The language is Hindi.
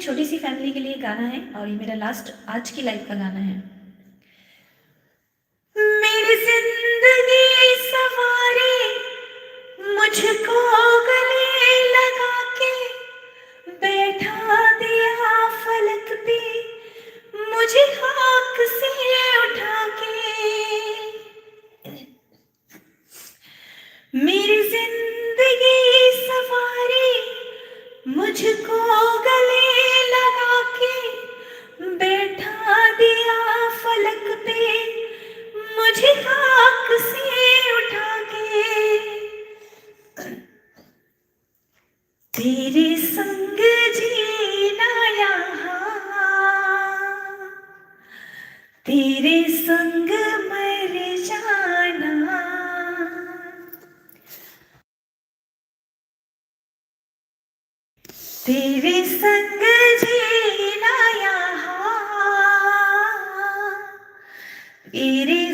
छोटी सी फैमिली के लिए गाना है और ये मेरा लास्ट आज की लाइफ का गाना है। मेरी जिंदगी सवारी मुझको गले लगा के, बैठा दिया फलक पे मुझे खाक से उठा के। मेरी जिंदगी सवारी मुझको गले लगा के, बैठा दिया फलक पे मुझे खाक से उठा के। तेरे संग जीना यहाँ, तेरे संग मर जाना। तेरे संग जीना यहाँ, तेरे